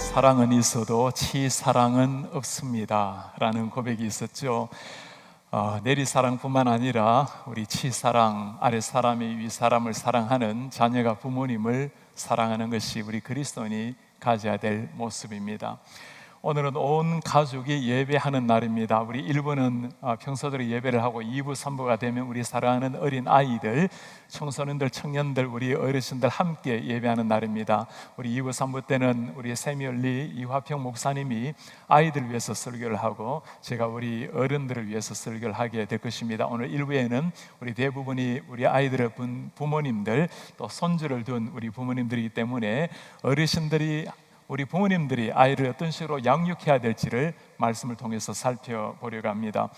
사랑은 있어도 치사랑은 없습니다 라는 고백이 있었죠. 내리사랑뿐만 아니라 우리 치사랑, 아랫사람이 윗사람을 사랑하는 자녀가 부모님을 사랑하는 것이 우리 그리스도인이 가져야 될 모습입니다. 오늘은 온 가족이 예배하는 날입니다. 우리 1부는 평소대로 예배를 하고 2부, 3부가 되면 우리 사랑하는 어린 아이들, 청소년들, 청년들, 우리 어르신들 함께 예배하는 날입니다. 우리 2부, 3부 때는 우리 세미얼리 이화평 목사님이 아이들을 위해서 설교를 하고 제가 우리 어른들을 위해서 설교를 하게 될 것입니다. 오늘 1부에는 우리 대부분이 우리 아이들의 부모님들, 또 손주를 둔 우리 부모님들이기 때문에 어르신들이, 우리 부모님들이 아이를 어떤 식으로 양육해야 될지를 말씀을 통해서 살펴보려고 합니다.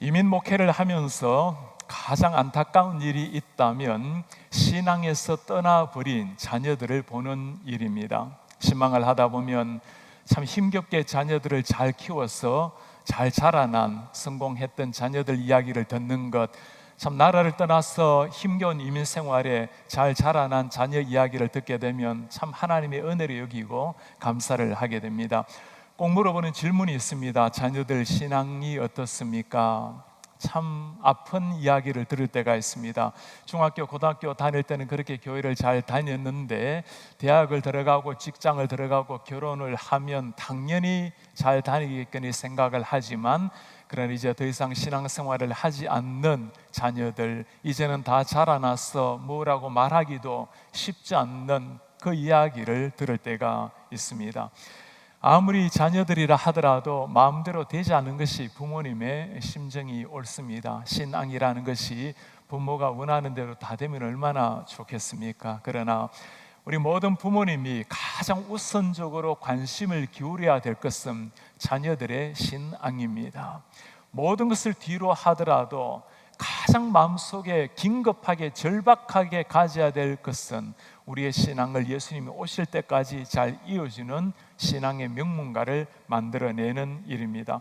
이민 목회를 하면서 가장 안타까운 일이 있다면 신앙에서 떠나버린 자녀들을 보는 일입니다. 신앙을 하다 보면 참 힘겹게 자녀들을 잘 키워서 잘 자라난 성공했던 자녀들 이야기를 듣는 것, 참 나라를 떠나서 힘겨운 이민 생활에 잘 자라난 자녀 이야기를 듣게 되면 참 하나님의 은혜를 여기고 감사를 하게 됩니다. 꼭 물어보는 질문이 있습니다. 자녀들 신앙이 어떻습니까? 참 아픈 이야기를 들을 때가 있습니다. 중학교, 고등학교 다닐 때는 그렇게 교회를 잘 다녔는데 대학을 들어가고 직장을 들어가고 결혼을 하면 당연히 잘 다니겠거니 생각을 하지만, 그러나 이제 더 이상 신앙생활을 하지 않는 자녀들, 이제는 다 자라나서 뭐라고 말하기도 쉽지 않는 그 이야기를 들을 때가 있습니다. 아무리 자녀들이라 하더라도 마음대로 되지 않는 것이 부모님의 심정이 옳습니다. 신앙이라는 것이 부모가 원하는 대로 다 되면 얼마나 좋겠습니까? 그러나 우리 모든 부모님이 가장 우선적으로 관심을 기울여야 될 것은 자녀들의 신앙입니다. 모든 것을 뒤로 하더라도 가장 마음속에 긴급하게 절박하게 가져야 될 것은 우리의 신앙을 예수님이 오실 때까지 잘 이어주는 신앙의 명문가를 만들어내는 일입니다.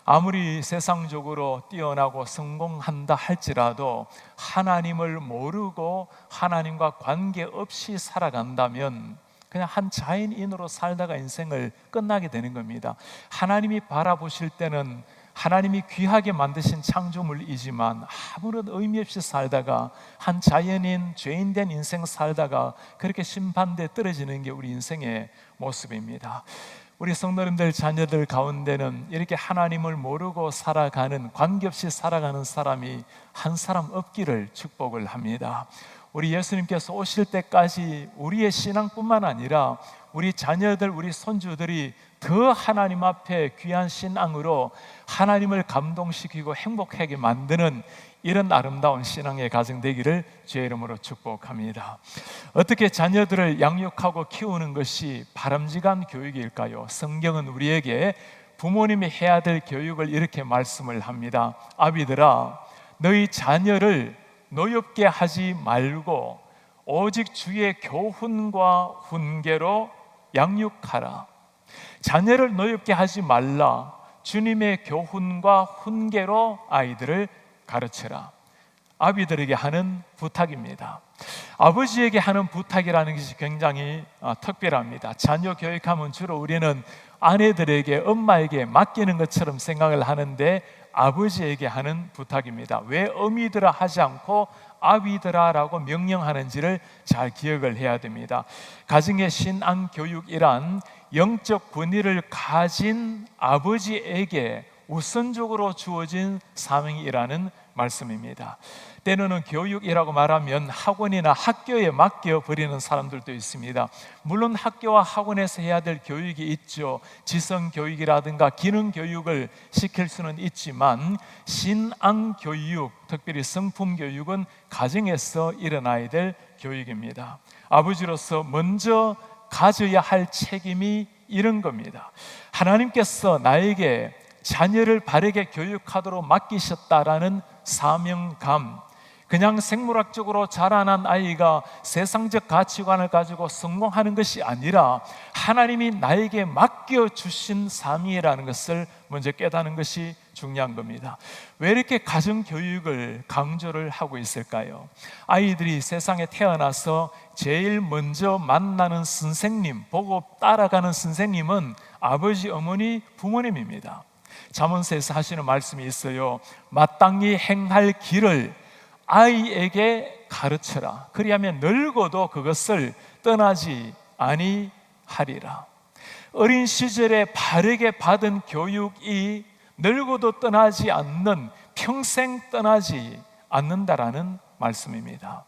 아무리 세상적으로 뛰어나고 성공한다 할지라도 하나님을 모르고 하나님과 관계없이 살아간다면 그냥 한 자연인으로 살다가 인생을 끝나게 되는 겁니다. 하나님이 바라보실 때는 하나님이 귀하게 만드신 창조물이지만 아무런 의미 없이 살다가 한 자연인, 죄인된 인생 살다가 그렇게 심판대에 떨어지는 게 우리 인생의 모습입니다. 우리 성도님들 자녀들 가운데는 이렇게 하나님을 모르고 살아가는, 관계없이 살아가는 사람이 한 사람 없기를 축복을 합니다. 우리 예수님께서 오실 때까지 우리의 신앙뿐만 아니라 우리 자녀들, 우리 손주들이 더 하나님 앞에 귀한 신앙으로 하나님을 감동시키고 행복하게 만드는 이런 아름다운 신앙의 가정 되기를 주의 이름으로 축복합니다. 어떻게 자녀들을 양육하고 키우는 것이 바람직한 교육일까요? 성경은 우리에게 부모님이 해야 될 교육을 이렇게 말씀을 합니다. 아비들아, 너희 자녀를 노엽게 하지 말고 오직 주의 교훈과 훈계로 양육하라. 자녀를 노엽게 하지 말라. 주님의 교훈과 훈계로 아이들을 가르쳐라. 아비들에게 하는 부탁입니다. 아버지에게 하는 부탁이라는 것이 굉장히 특별합니다. 자녀 교육하면 주로 우리는 아내들에게, 엄마에게 맡기는 것처럼 생각을 하는데 아버지에게 하는 부탁입니다. 왜 어미들아 하지 않고 아비들아라고 명령하는지를 잘 기억을 해야 됩니다. 가정의 신앙 교육이란 영적 권위를 가진 아버지에게 우선적으로 주어진 사명이라는 말씀입니다. 때로는 교육이라고 말하면 학원이나 학교에 맡겨버리는 사람들도 있습니다. 물론 학교와 학원에서 해야 될 교육이 있죠. 지성교육이라든가 기능교육을 시킬 수는 있지만 신앙교육, 특별히 성품교육은 가정에서 일어나야 될 교육입니다. 아버지로서 먼저 가져야 할 책임이 이런 겁니다. 하나님께서 나에게 자녀를 바르게 교육하도록 맡기셨다라는 사명감, 그냥 생물학적으로 자라난 아이가 세상적 가치관을 가지고 성공하는 것이 아니라 하나님이 나에게 맡겨주신 사명이라는 것을 먼저 깨닫는 것이 중요한 겁니다. 왜 이렇게 가정교육을 강조를 하고 있을까요? 아이들이 세상에 태어나서 제일 먼저 만나는 선생님, 보고 따라가는 선생님은 아버지, 어머니, 부모님입니다. 잠언서에서 하시는 말씀이 있어요. 마땅히 행할 길을 아이에게 가르쳐라. 그리하면 늙어도 그것을 떠나지 아니하리라. 어린 시절에 바르게 받은 교육이 늙어도 떠나지 않는, 평생 떠나지 않는다라는 말씀입니다.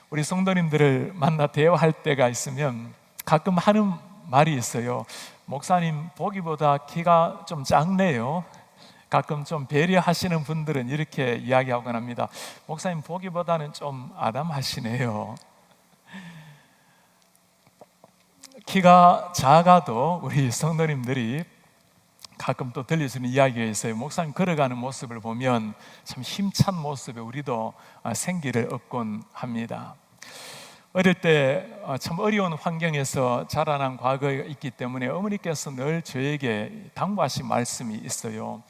우리 성도님들을 만나 대화할 때가 있으면 가끔 하는 말이 있어요. 목사님 보기보다 키가 좀 작네요. 가끔 좀 배려하시는 분들은 이렇게 이야기하곤 합니다. 목사님 보기보다는 좀 아담하시네요. 키가 작아도 우리 성도님들이 가끔 또 들려주는 이야기가 있어요. 목사님 걸어가는 모습을 보면 참 힘찬 모습에 우리도 생기를 얻곤 합니다. 어릴 때 참 어려운 환경에서 자라난 과거가 있기 때문에 어머니께서 늘 저에게 당부하신 말씀이 있어요.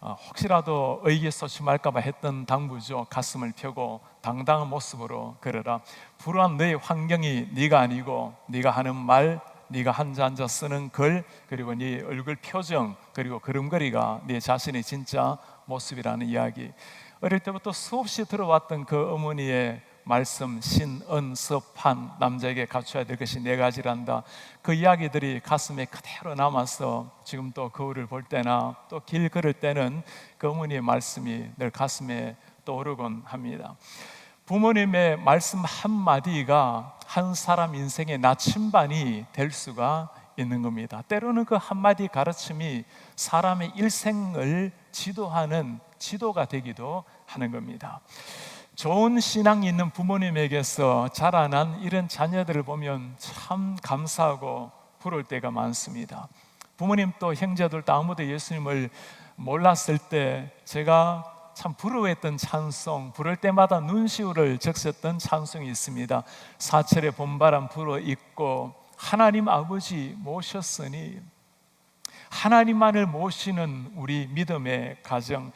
혹시라도 의기소침할까 봐 했던 당부죠. 가슴을 펴고 당당한 모습으로 걸어라. 불우한 너의 환경이 네가 아니고 네가 하는 말, 네가 앉아 쓰는 글, 그리고 네 얼굴 표정, 그리고 걸음걸이가 네 자신의 진짜 모습이라는 이야기. 어릴 때부터 수없이 들어왔던 그 어머니의 말씀, 신은, 섭한, 남자에게 갖춰야 될 것이 네 가지란다. 그 이야기들이 가슴에 그대로 남아서 지금 또 거울을 볼 때나 또 길 걸을 때는 그 어머니의 말씀이 늘 가슴에 떠오르곤 합니다. 부모님의 말씀 한마디가 한 사람 인생의 나침반이 될 수가 있는 겁니다. 때로는 그 한마디 가르침이 사람의 일생을 지도하는 지도가 되기도 하는 겁니다. 좋은 신앙이 있는 부모님에게서 자라난 이런 자녀들을 보면 참 감사하고 부러울 때가 많습니다. 부모님 또 형제들도 아무도 예수님을 몰랐을 때 제가 참 부러워했던 찬송, 부를 때마다 눈시울을 적셨던 찬송이 있습니다. 사철의 봄바람 불어 있고 하나님 아버지 모셨으니, 하나님만을 모시는 우리 믿음의 가정.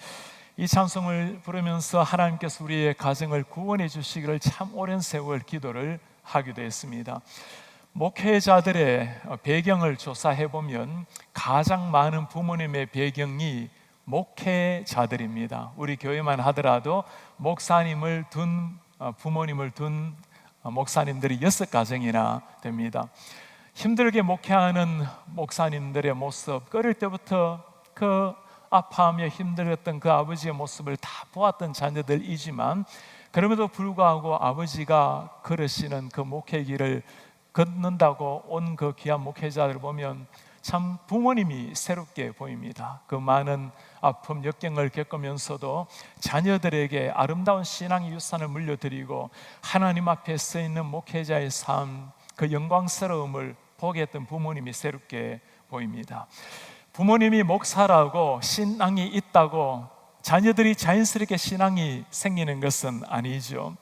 이 찬송을 부르면서 하나님께서 우리의 가정을 구원해 주시기를 참 오랜 세월 기도를 하기도 했습니다. 목회자들의 배경을 조사해 보면 가장 많은 부모님의 배경이 목회자들입니다. 우리 교회만 하더라도 목사님을 둔 부모님을 둔 목사님들이 6가정이나 됩니다. 힘들게 목회하는 목사님들의 모습, 어릴 때부터 그 아파하며 힘들었던 그 아버지의 모습을 다 보았던 자녀들이지만 그럼에도 불구하고 아버지가 걸으시는 그 목회 길을 걷는다고 온 그 귀한 목회자들을 보면 참 부모님이 새롭게 보입니다. 그 많은 아픔, 역경을 겪으면서도 자녀들에게 아름다운 신앙의 유산을 물려드리고 하나님 앞에 서 있는 목회자의 삶, 그 영광스러움을 보게 했던 부모님이 새롭게 보입니다. 부모님이 목사라고 신앙이 있다고 자녀들이 자연스럽게 신앙이 생기는 것은 아니죠.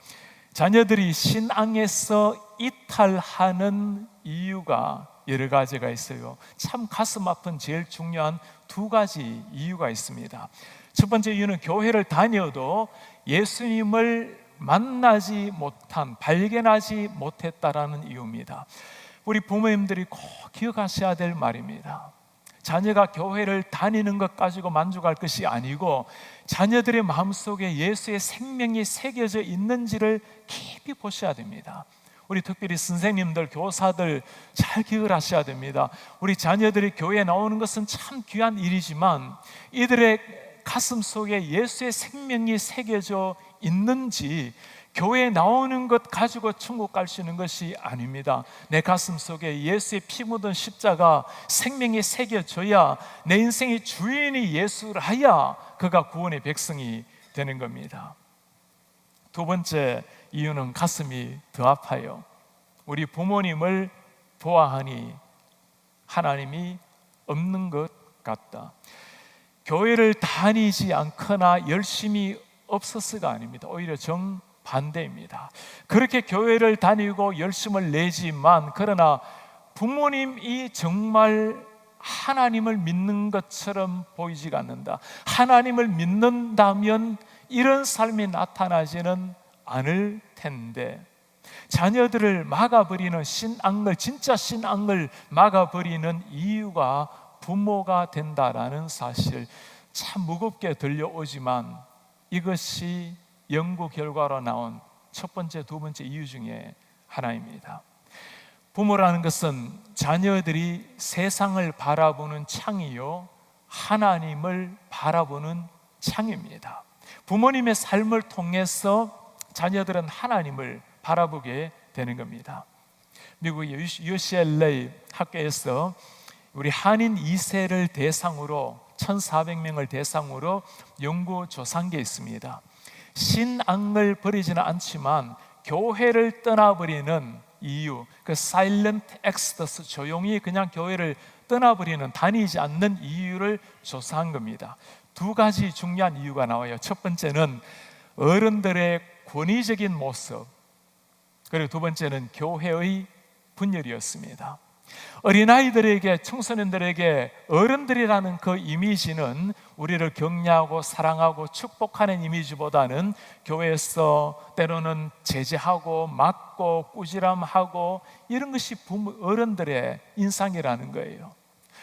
자녀들이 신앙에서 이탈하는 이유가 여러 가지가 있어요. 참 가슴 아픈 제일 중요한 2가지 이유가 있습니다. 첫 번째 이유는 교회를 다녀도 예수님을 만나지 못한, 발견하지 못했다라는 이유입니다. 우리 부모님들이 꼭 기억하셔야 될 말입니다. 자녀가 교회를 다니는 것 가지고 만족할 것이 아니고 자녀들의 마음속에 예수의 생명이 새겨져 있는지를 깊이 보셔야 됩니다. 우리 특별히 선생님들, 교사들 잘 기억을 하셔야 됩니다. 우리 자녀들이 교회에 나오는 것은 참 귀한 일이지만 이들의 가슴 속에 예수의 생명이 새겨져 있는지, 교회에 나오는 것 가지고 천국 갈 수 있는 것이 아닙니다. 내 가슴 속에 예수의 피 묻은 십자가 생명이 새겨져야, 내 인생의 주인이 예수라야 그가 구원의 백성이 되는 겁니다. 2번째 이유는 가슴이 더 아파요. 우리 부모님을 보아하니 하나님이 없는 것 같다. 교회를 다니지 않거나 열심히 없었어가 아닙니다. 오히려 정반대입니다. 그렇게 교회를 다니고 열심을 내지만, 그러나 부모님이 정말 하나님을 믿는 것처럼 보이지가 않는다. 하나님을 믿는다면 이런 삶이 나타나지는 않을 텐데, 자녀들을 막아버리는 신앙을, 진짜 신앙을 막아버리는 이유가 부모가 된다라는 사실, 참 무겁게 들려오지만 이것이 연구 결과로 나온 첫 번째, 두 번째 이유 중에 하나입니다. 부모라는 것은 자녀들이 세상을 바라보는 창이요, 하나님을 바라보는 창입니다. 부모님의 삶을 통해서 자녀들은 하나님을 바라보게 되는 겁니다. 미국 UCLA 학교에서 우리 한인 2세를 대상으로 1,400명을 대상으로 연구 조사한 게 있습니다. 신앙을 버리지는 않지만 교회를 떠나버리는 이유, 그 사일런트 엑스더스, 조용히 그냥 교회를 떠나버리는, 다니지 않는 이유를 조사한 겁니다. 두 가지 중요한 이유가 나와요. 첫 번째는 어른들의 권위적인 모습, 그리고 두 번째는 교회의 분열이었습니다. 어린아이들에게, 청소년들에게 어른들이라는 그 이미지는 우리를 격려하고 사랑하고 축복하는 이미지보다는 교회에서 때로는 제재하고 막고 꾸지람하고 이런 것이 어른들의 인상이라는 거예요.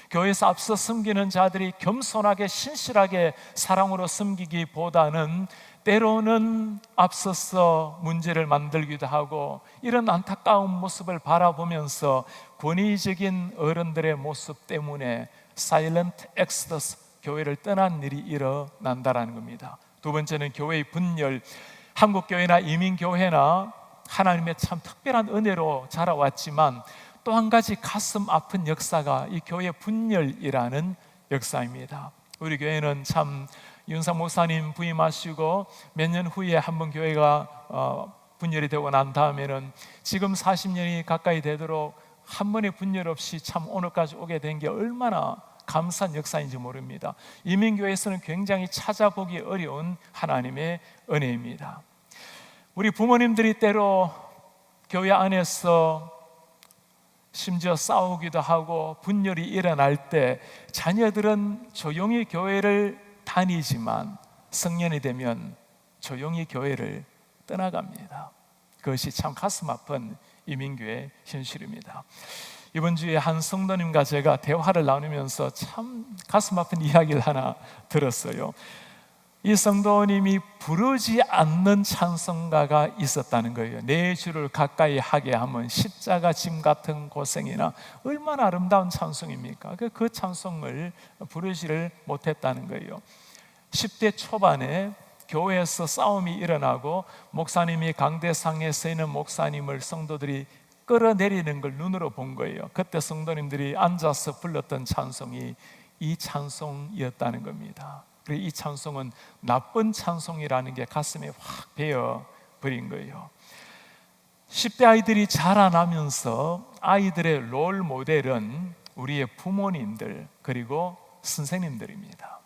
교회에서 앞서 섬기는 자들이 겸손하게 신실하게 사랑으로 섬기기보다는 때로는 앞서서 문제를 만들기도 하고, 이런 안타까운 모습을 바라보면서 권위적인 어른들의 모습 때문에 사일런트 엑스더스, 교회를 떠난 일이 일어난다는 겁니다. 두 번째는 교회의 분열. 한국교회나 이민교회나 하나님의 참 특별한 은혜로 자라왔지만 또 한 가지 가슴 아픈 역사가 이 교회 분열이라는 역사입니다. 우리 교회는 참 윤상 목사님 부임하시고 몇 년 후에 한번 교회가 분열이 되고 난 다음에는 지금 40년이 가까이 되도록 한 번의 분열 없이 참 오늘까지 오게 된 게 얼마나 감사한 역사인지 모릅니다. 이민교회에서는 굉장히 찾아보기 어려운 하나님의 은혜입니다. 우리 부모님들이 때로 교회 안에서 심지어 싸우기도 하고 분열이 일어날 때 자녀들은 조용히 교회를 다니지만 성년이 되면 조용히 교회를 떠나갑니다. 그것이 참 가슴 아픈 이민교회 현실입니다. 이번 주에 한 성도님과 제가 대화를 나누면서 참 가슴 아픈 이야기를 하나 들었어요. 이 성도님이 부르지 않는 찬송가가 있었다는 거예요. 내 주를 가까이 하게 하면 십자가 짐 같은 고생이나, 얼마나 아름다운 찬송입니까? 그 찬송을 부르지를 못했다는 거예요. 10대 초반에 교회에서 싸움이 일어나고 목사님이 강대상에 서 있는 목사님을 성도들이 끌어내리는 걸 눈으로 본 거예요. 그때 성도님들이 앉아서 불렀던 찬송이 이 찬송이었다는 겁니다. 그리고 이 찬송은 나쁜 찬송이라는 게 가슴에 확 베어버린 거예요. 10대 아이들이 자라나면서 아이들의 롤 모델은 우리의 부모님들 그리고 선생님들입니다.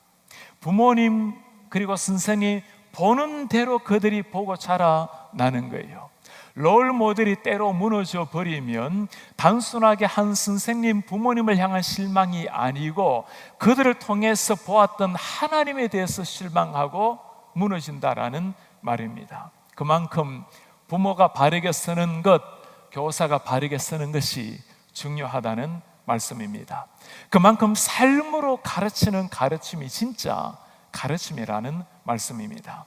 부모님 그리고 선생님 보는 대로 그들이 보고 자라나는 거예요. 롤 모델이 때로 무너져 버리면 단순하게 한 선생님, 부모님을 향한 실망이 아니고 그들을 통해서 보았던 하나님에 대해서 실망하고 무너진다라는 말입니다. 그만큼 부모가 바르게 쓰는 것, 교사가 바르게 쓰는 것이 중요하다는 말씀입니다. 그만큼 삶으로 가르치는 가르침이 진짜 가르침이라는 말씀입니다.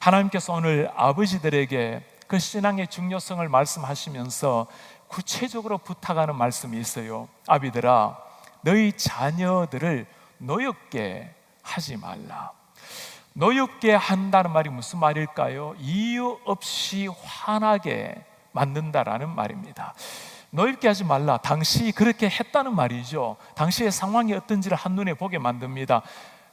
하나님께서 오늘 아버지들에게 그 신앙의 중요성을 말씀하시면서 구체적으로 부탁하는 말씀이 있어요. 아비들아, 너희 자녀들을 노엽게 하지 말라. 노엽게 한다는 말이 무슨 말일까요? 이유 없이 화나게 만든다라는 말입니다. 노엽게 하지 말라, 당시 그렇게 했다는 말이죠. 당시의 상황이 어떤지를 한눈에 보게 만듭니다.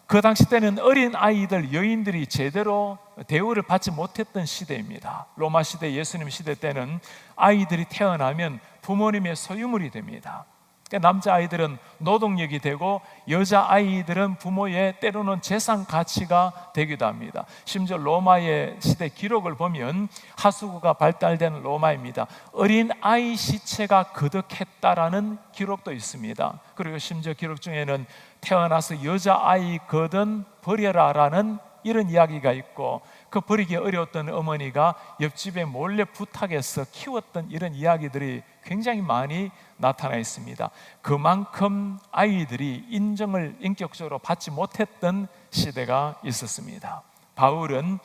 그 당시 때는 어린 아이들, 여인들이 제대로 대우를 받지 못했던 시대입니다. 로마 시대, 예수님 시대 때는 아이들이 태어나면 부모님의 소유물이 됩니다. 그러니까 남자아이들은 노동력이 되고 여자아이들은 부모의 때로는 재산 가치가 되기도 합니다. 심지어 로마의 시대 기록을 보면 하수구가 발달된 로마입니다. 어린아이 시체가 거득했다라는 기록도 있습니다. 그리고 심지어 기록 중에는 태어나서 여자아이 거든 버려라라는 이런 이야기가 있고, 그 버리기 어려웠던 어머니가 옆집에 몰래 부탁해서 키웠던 이런 이야기들이 굉장히 많이 나타나 있습니다. 그만큼 아이들이 인정을 인격적으로 받지 못했던 시대가 있었습니다. 바울은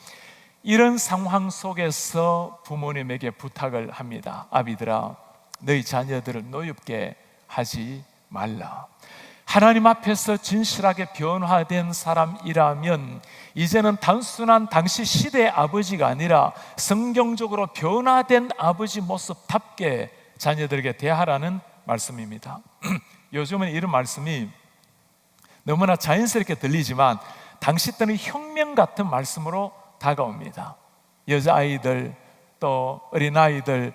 이런 상황 속에서 부모님에게 부탁을 합니다. 아비들아, 너희 자녀들을 노엽게 하지 말라. 하나님 앞에서 진실하게 변화된 사람이라면 이제는 단순한 당시 시대의 아버지가 아니라 성경적으로 변화된 아버지 모습답게 자녀들에게 대하라는 말씀입니다. 요즘은 이런 말씀이 너무나 자연스럽게 들리지만 당시 때는 혁명 같은 말씀으로 다가옵니다. 여자아이들 또 어린아이들,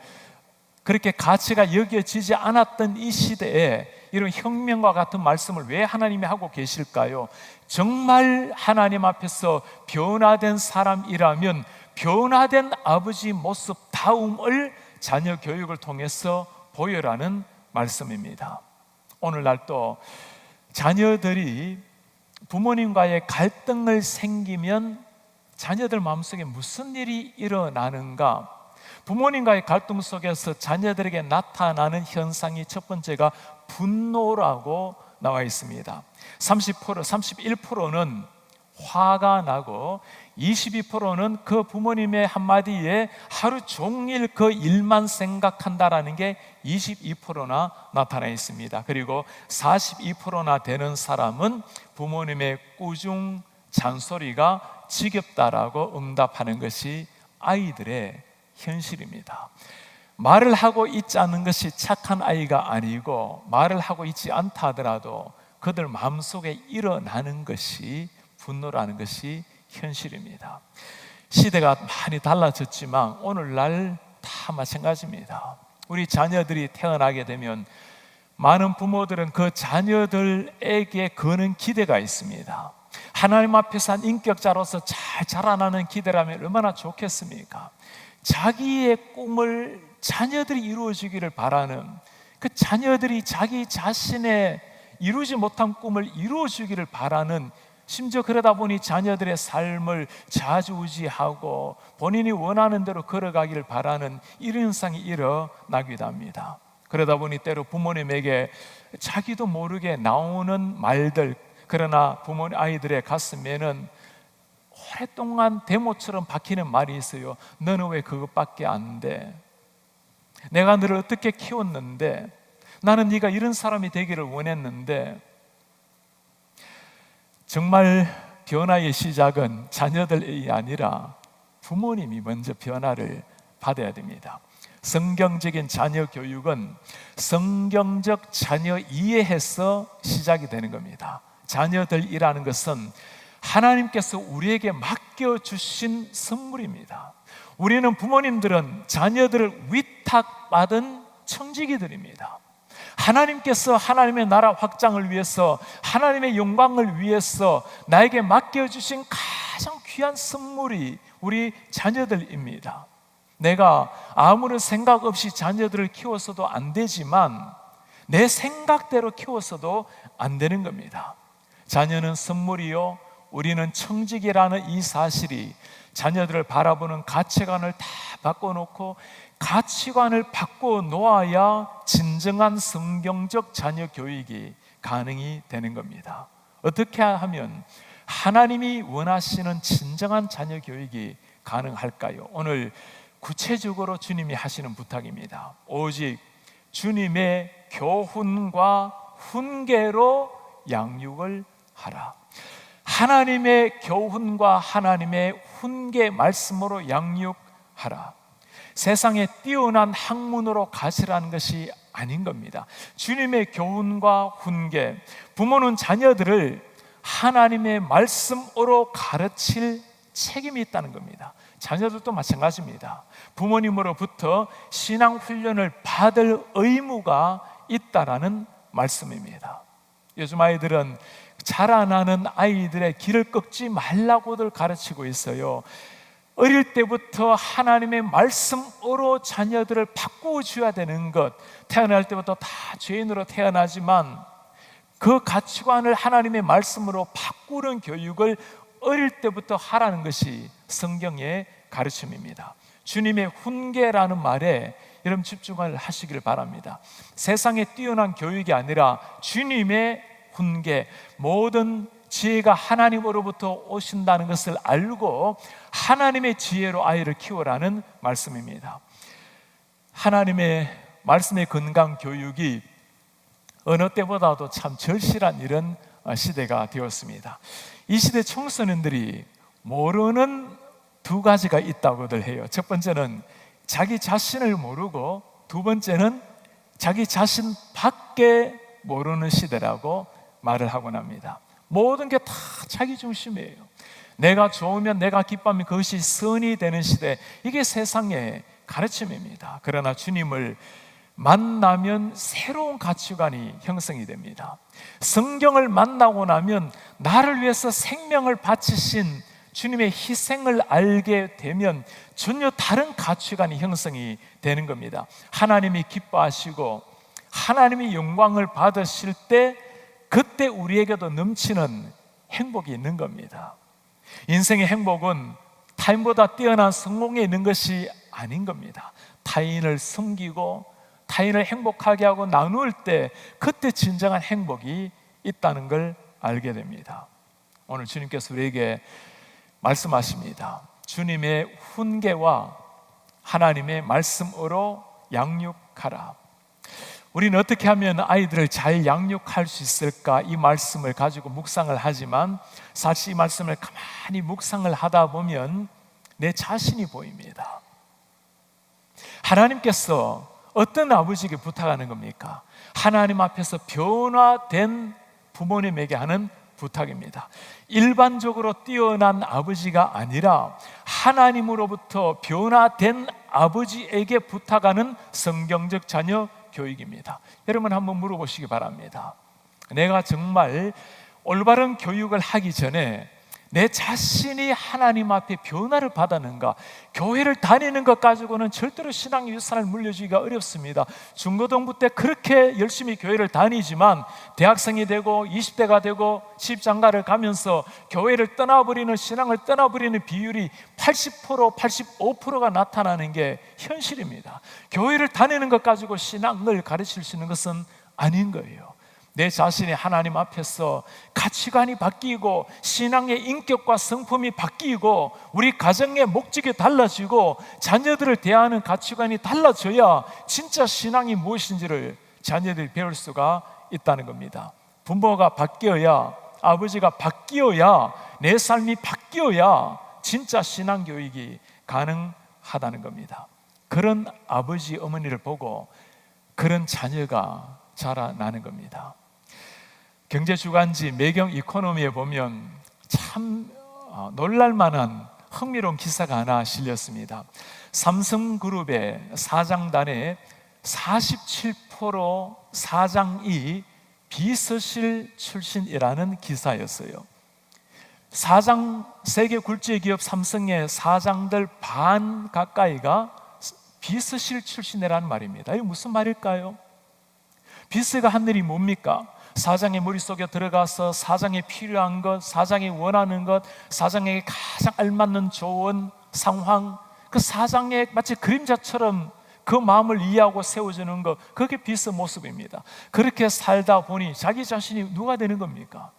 그렇게 가치가 여겨지지 않았던 이 시대에 이런 혁명과 같은 말씀을 왜 하나님이 하고 계실까요? 정말 하나님 앞에서 변화된 사람이라면 변화된 아버지 모습 다움을 자녀 교육을 통해서 보여라는 말씀입니다. 오늘날 또 자녀들이 부모님과의 갈등을 생기면 자녀들 마음속에 무슨 일이 일어나는가? 부모님과의 갈등 속에서 자녀들에게 나타나는 현상이 첫 번째가 분노라고 나와 있습니다. 31%는 화가 나고 22%는 그 부모님의 한마디에 하루 종일 그 일만 생각한다라는 게 22%나 나타나 있습니다. 그리고 42%나 되는 사람은 부모님의 꾸중 잔소리가 지겹다라고 응답하는 것이 아이들의 현실입니다. 말을 하고 있지 않은 것이 착한 아이가 아니고, 말을 하고 있지 않다 하더라도 그들 마음속에 일어나는 것이 분노라는 것이 현실입니다. 시대가 많이 달라졌지만 오늘날 다 마찬가지입니다. 우리 자녀들이 태어나게 되면 많은 부모들은 그 자녀들에게 거는 기대가 있습니다. 하나님 앞에서 한 인격자로서 잘 자라나는 기대라면 얼마나 좋겠습니까? 자기의 꿈을 자녀들이 이루어지기를 바라는, 그 자녀들이 자기 자신의 이루지 못한 꿈을 이루어주기를 바라는, 심지어 그러다 보니 자녀들의 삶을 좌지우지하고 본인이 원하는 대로 걸어가기를 바라는 이런 현상이 일어나기도 합니다. 그러다 보니 때로 부모님에게 자기도 모르게 나오는 말들, 그러나 부모님 아이들의 가슴에는 오랫동안 데모처럼 박히는 말이 있어요. 너는 왜 그것밖에 안 돼? 내가 너를 어떻게 키웠는데, 나는 네가 이런 사람이 되기를 원했는데. 정말 변화의 시작은 자녀들이 아니라 부모님이 먼저 변화를 받아야 됩니다. 성경적인 자녀 교육은 성경적 자녀 이해에서 시작이 되는 겁니다. 자녀들이라는 것은 하나님께서 우리에게 맡겨주신 선물입니다. 우리는 부모님들은 자녀들을 위탁받은 청지기들입니다. 하나님께서 하나님의 나라 확장을 위해서, 하나님의 영광을 위해서 나에게 맡겨주신 가장 귀한 선물이 우리 자녀들입니다. 내가 아무런 생각 없이 자녀들을 키워서도 안 되지만 내 생각대로 키워서도 안 되는 겁니다. 자녀는 선물이요, 우리는 청직이라는 이 사실이 자녀들을 바라보는 가치관을 다 바꿔놓고 가치관을 바꿔놓아야 진정한 성경적 자녀 교육이 가능이 되는 겁니다. 어떻게 하면 하나님이 원하시는 진정한 자녀 교육이 가능할까요? 오늘 구체적으로 주님이 하시는 부탁입니다. 오직 주님의 교훈과 훈계로 양육을 하라. 하나님의 교훈과 하나님의 훈계 말씀으로 양육하라. 세상에 뛰어난 학문으로 가시라는 것이 아닌 겁니다. 주님의 교훈과 훈계, 부모는 자녀들을 하나님의 말씀으로 가르칠 책임이 있다는 겁니다. 자녀들도 마찬가지입니다. 부모님으로부터 신앙 훈련을 받을 의무가 있다라는 말씀입니다. 요즘 아이들은 자라나는 아이들의 길을 꺾지 말라고들 가르치고 있어요. 어릴 때부터 하나님의 말씀으로 자녀들을 바꾸어 줘야 되는 것, 태어날 때부터 다 죄인으로 태어나지만 그 가치관을 하나님의 말씀으로 바꾸는 교육을 어릴 때부터 하라는 것이 성경의 가르침입니다. 주님의 훈계라는 말에 여러분 집중을 하시길 바랍니다. 세상에 뛰어난 교육이 아니라 주님의 훈계, 모든 지혜가 하나님으로부터 오신다는 것을 알고 하나님의 지혜로 아이를 키우라는 말씀입니다. 하나님의 말씀의 건강 교육이 어느 때보다도 참 절실한 이런 시대가 되었습니다. 이 시대 청소년들이 모르는 두 가지가 있다고들 해요. 첫 번째는 자기 자신을 모르고, 두 번째는 자기 자신 밖에 모르는 시대라고 말을 하곤 합니다. 모든 게 다 자기 중심이에요. 내가 좋으면, 내가 기뻐하면 그것이 선이 되는 시대, 이게 세상의 가르침입니다. 그러나 주님을 만나면 새로운 가치관이 형성이 됩니다. 성경을 만나고 나면 나를 위해서 생명을 바치신 주님의 희생을 알게 되면 전혀 다른 가치관이 형성이 되는 겁니다. 하나님이 기뻐하시고 하나님이 영광을 받으실 때, 그때 우리에게도 넘치는 행복이 있는 겁니다. 인생의 행복은 타인보다 뛰어난 성공에 있는 것이 아닌 겁니다. 타인을 섬기고 타인을 행복하게 하고 나눌 때, 그때 진정한 행복이 있다는 걸 알게 됩니다. 오늘 주님께서 우리에게 말씀하십니다. 주님의 훈계와 하나님의 말씀으로 양육하라. 우리는 어떻게 하면 아이들을 잘 양육할 수 있을까? 이 말씀을 가지고 묵상을 하지만 사실 이 말씀을 가만히 묵상을 하다 보면 내 자신이 보입니다. 하나님께서 어떤 아버지에게 부탁하는 겁니까? 하나님 앞에서 변화된 부모님에게 하는 부탁입니다. 일반적으로 뛰어난 아버지가 아니라 하나님으로부터 변화된 아버지에게 부탁하는 성경적 자녀 교육입니다. 여러분 한번 물어보시기 바랍니다. 내가 정말 올바른 교육을 하기 전에 내 자신이 하나님 앞에 변화를 받았는가? 교회를 다니는 것 가지고는 절대로 신앙의 유산을 물려주기가 어렵습니다. 중고등부 때 그렇게 열심히 교회를 다니지만 대학생이 되고 20대가 되고 시집장가를 가면서 교회를 떠나버리는, 신앙을 떠나버리는 비율이 80%, 85%가 나타나는 게 현실입니다. 교회를 다니는 것 가지고 신앙을 가르칠 수 있는 것은 아닌 거예요. 내 자신이 하나님 앞에서 가치관이 바뀌고 신앙의 인격과 성품이 바뀌고 우리 가정의 목적이 달라지고 자녀들을 대하는 가치관이 달라져야 진짜 신앙이 무엇인지를 자녀들이 배울 수가 있다는 겁니다. 부모가 바뀌어야, 아버지가 바뀌어야, 내 삶이 바뀌어야 진짜 신앙 교육이 가능하다는 겁니다. 그런 아버지, 어머니를 보고 그런 자녀가 자라나는 겁니다. 경제주간지 매경 이코노미에 보면 참 놀랄만한 흥미로운 기사가 하나 실렸습니다. 삼성그룹의 사장단의 47% 사장이 비서실 출신이라는 기사였어요. 사장, 세계 굴지 기업 삼성의 사장들 반 가까이가 비서실 출신이라는 말입니다. 이게 무슨 말일까요? 비서가 한 일이 뭡니까? 사장의 머릿속에 들어가서 사장이 필요한 것, 사장이 원하는 것, 사장에게 가장 알맞는 좋은 상황, 그 사장의 마치 그림자처럼 그 마음을 이해하고 세워주는 것, 그게 비서 모습입니다. 그렇게 살다 보니 자기 자신이 누가 되는 겁니까?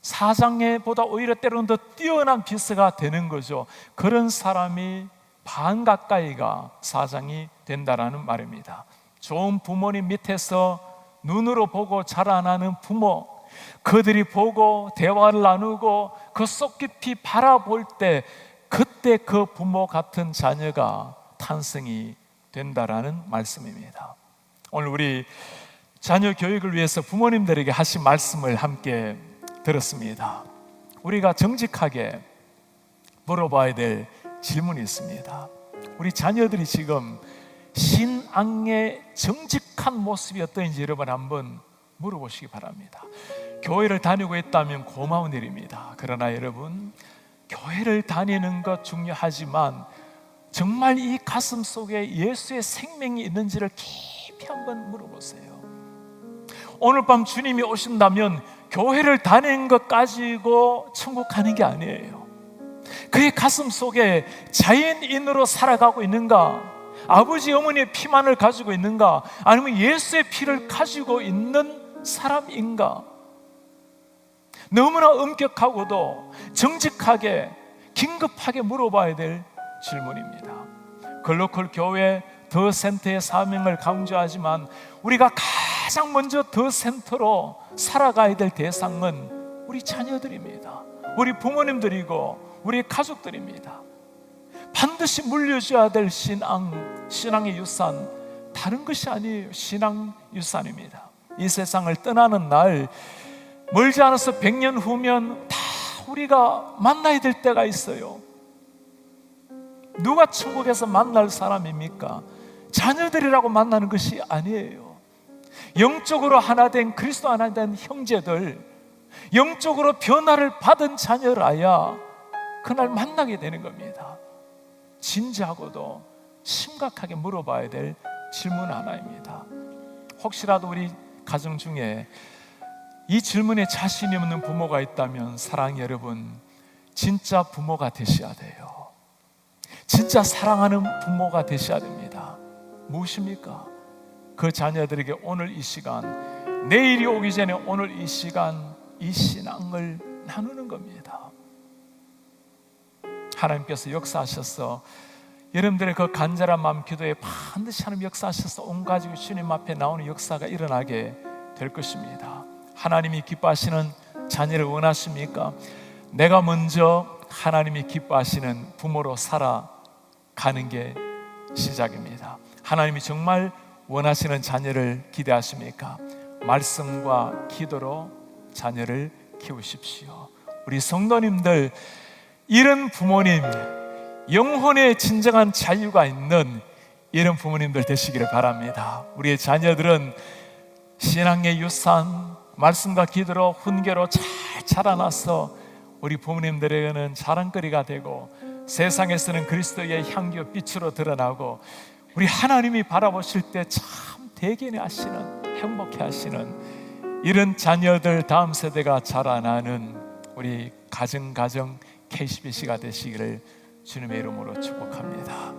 사장보다 오히려 때로는 더 뛰어난 비서가 되는 거죠. 그런 사람이 반 가까이가 사장이 된다라는 말입니다. 좋은 부모님 밑에서 눈으로 보고 자라나는 부모, 그들이 보고 대화를 나누고 그 속 깊이 바라볼 때, 그때 그 부모 같은 자녀가 탄생이 된다라는 말씀입니다. 오늘 우리 자녀 교육을 위해서 부모님들에게 하신 말씀을 함께 들었습니다. 우리가 정직하게 물어봐야 될 질문이 있습니다. 우리 자녀들이 지금 신앙의 정직한 모습이 어떤지 여러분 한번 물어보시기 바랍니다. 교회를 다니고 있다면 고마운 일입니다. 그러나 여러분, 교회를 다니는 것 중요하지만 정말 이 가슴 속에 예수의 생명이 있는지를 깊이 한번 물어보세요. 오늘 밤 주님이 오신다면 교회를 다니는 것 가지고 천국 가는 게 아니에요. 그의 가슴 속에 자연인으로 살아가고 있는가? 아버지 어머니의 피만을 가지고 있는가? 아니면 예수의 피를 가지고 있는 사람인가? 너무나 엄격하고도 정직하게 긴급하게 물어봐야 될 질문입니다. 글로컬 교회 더 센터의 사명을 강조하지만 우리가 가장 먼저 더 센터로 살아가야 될 대상은 우리 자녀들입니다. 우리 부모님들이고 우리 가족들입니다. 반드시 물려줘야 될 신앙의 유산, 다른 것이 아니에요. 신앙 유산입니다. 이 세상을 떠나는 날, 멀지 않아서 100년 후면 다 우리가 만나야 될 때가 있어요. 누가 천국에서 만날 사람입니까? 자녀들이라고 만나는 것이 아니에요. 영적으로 하나 된 그리스도 하나 된 형제들, 영적으로 변화를 받은 자녀라야 그날 만나게 되는 겁니다. 진지하고도 심각하게 물어봐야 될 질문 하나입니다. 혹시라도 우리 가정 중에 이 질문에 자신이 없는 부모가 있다면 사랑하는 여러분, 진짜 부모가 되셔야 돼요. 진짜 사랑하는 부모가 되셔야 됩니다. 무엇입니까? 그 자녀들에게 오늘 이 시간, 내일이 오기 전에 오늘 이 시간, 이 신앙을 나누는 겁니다. 하나님께서 역사하셔서 여러분들의 그 간절한 마음 기도에 반드시 하나님 역사하셔서 온 가지고 주님 앞에 나오는 역사가 일어나게 될 것입니다. 하나님이 기뻐하시는 자녀를 원하십니까? 내가 먼저 하나님이 기뻐하시는 부모로 살아가는 게 시작입니다. 하나님이 정말 원하시는 자녀를 기대하십니까? 말씀과 기도로 자녀를 키우십시오. 우리 성도님들, 이런 부모님, 영혼의 진정한 자유가 있는 이런 부모님들 되시기를 바랍니다. 우리의 자녀들은 신앙의 유산, 말씀과 기도로 훈계로 잘 자라나서 우리 부모님들에게는 자랑거리가 되고 세상에서는 그리스도의 향기와 빛으로 드러나고 우리 하나님이 바라보실 때 참 대견해 하시는, 행복해 하시는 이런 자녀들, 다음 세대가 자라나는 우리 가정 KCBC가 되시기를 주님의 이름으로 축복합니다.